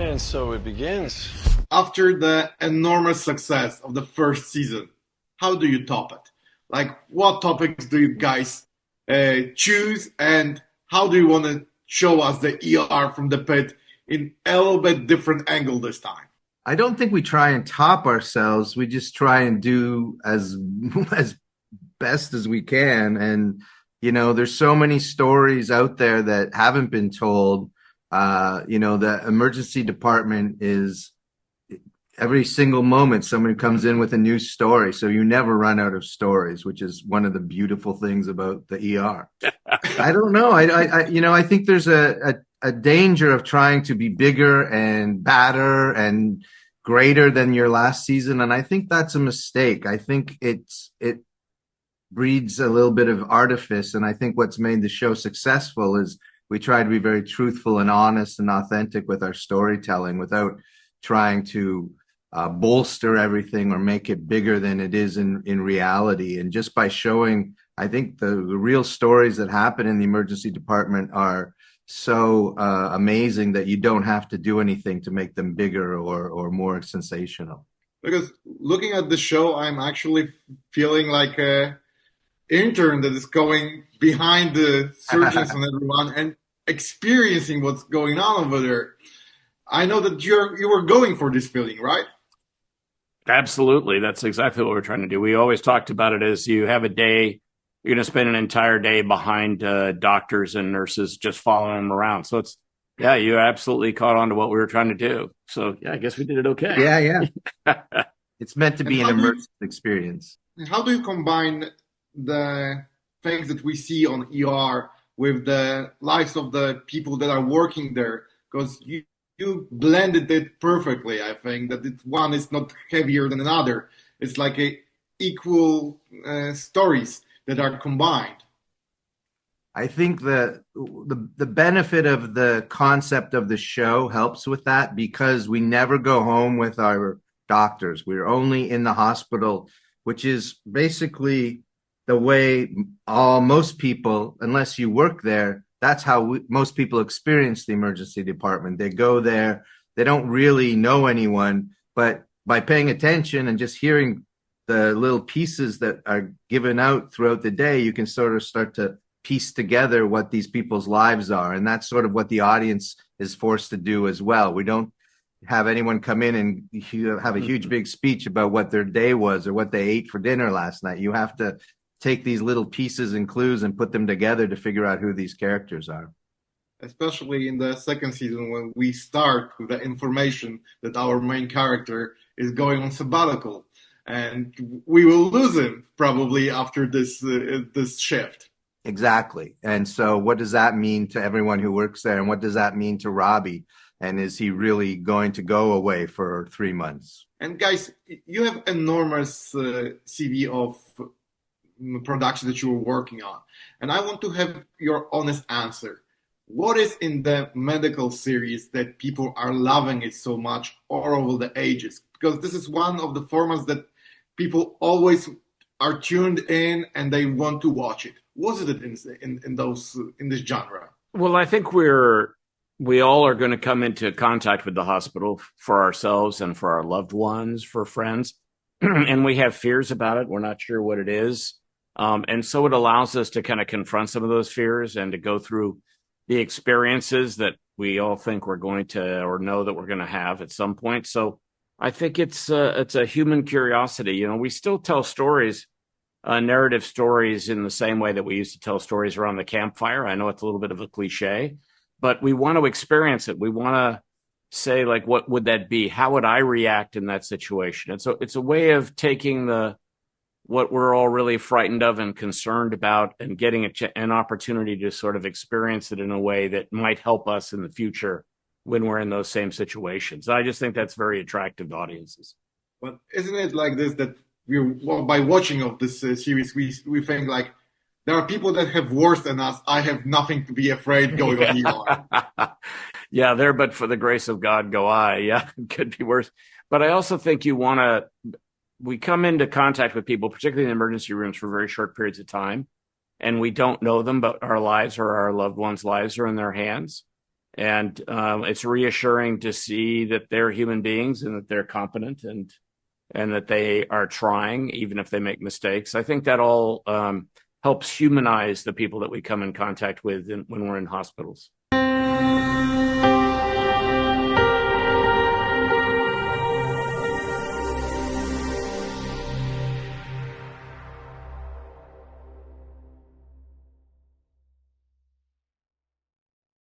And so it begins. After the enormous success of the first season, how do you top it? Like, what topics do you guys choose, and how do you want to show us the ER from the pit in a little bit different angle this time? I don't think we try and top ourselves. We just try and do as best as we can. And, you know, there's so many stories out there that haven't been told. You know, the emergency department is every single moment somebody comes in with a new story. So you never run out of stories, which is one of the beautiful things about the ER. I don't know. I think there's a danger of trying to be bigger and badder and greater than your last season. And I think that's a mistake. I think it breeds a little bit of artifice. And I think what's made the show successful is we try to be very truthful and honest and authentic with our storytelling without trying to bolster everything or make it bigger than it is in reality. And just by showing, I think the real stories that happen in the emergency department are so amazing that you don't have to do anything to make them bigger or more sensational. Because looking at the show, I'm actually feeling like a intern that is going behind the surgeons and everyone and experiencing what's going on over there. I know that you were going for this feeling, right? Absolutely. That's exactly what we're trying to do. We always talked about it as you have a day, you're going to spend an entire day behind doctors and nurses just following them around. So it's, yeah, you absolutely caught on to what we were trying to do. So yeah, I guess we did it okay. Yeah. It's meant to be an immersive experience. How do you combine the things that we see on ER with the lives of the people that are working there? Because you blended it perfectly. I think that one is not heavier than another. It's like equal stories that are combined. I think the benefit of the concept of the show helps with that because we never go home with our doctors. We're only in the hospital, which is basically the way most people, unless you work there, that's how most people experience the emergency department. They go there, they don't really know anyone, but by paying attention and just hearing the little pieces that are given out throughout the day, you can sort of start to piece together what these people's lives are. And that's sort of what the audience is forced to do as well. We don't have anyone come in and have a huge big speech about what their day was or what they ate for dinner last night. You have to take these little pieces and clues and put them together to figure out who these characters are. Especially in the second season when we start with the information that our main character is going on sabbatical. And we will lose him probably after this shift. Exactly. And so what does that mean to everyone who works there? And what does that mean to Robbie? And is he really going to go away for 3 months? And guys, you have enormous CV of production that you were working on. And I want to have your honest answer. What is in the medical series that people are loving it so much all over the ages? Because this is one of the formats that people always are tuned in and they want to watch it. What is it in this genre? Well, I think we all are going to come into contact with the hospital for ourselves and for our loved ones, for friends, and we have fears about it. We're not sure what it is. And so it allows us to kind of confront some of those fears and to go through the experiences that we all think we're going to or know that we're going to have at some point. So I think it's a human curiosity. You know, we still tell stories, narrative stories in the same way that we used to tell stories around the campfire. I know it's a little bit of a cliche, but we want to experience it. We want to say, like, what would that be? How would I react in that situation? And so it's a way of taking what we're all really frightened of and concerned about and getting an opportunity to sort of experience it in a way that might help us in the future when we're in those same situations. I just think that's very attractive to audiences. But isn't it like this that by watching of this series, we think like there are people that have worse than us. I have nothing to be afraid going on ER. Yeah, there, but for the grace of God go I. Yeah, it could be worse. But I also think we come into contact with people, particularly in emergency rooms, for very short periods of time, and we don't know them, but our lives or our loved ones' lives are in their hands. And it's reassuring to see that they're human beings and that they're competent and that they are trying, even if they make mistakes. I think that all helps humanize the people that we come in contact with when we're in hospitals.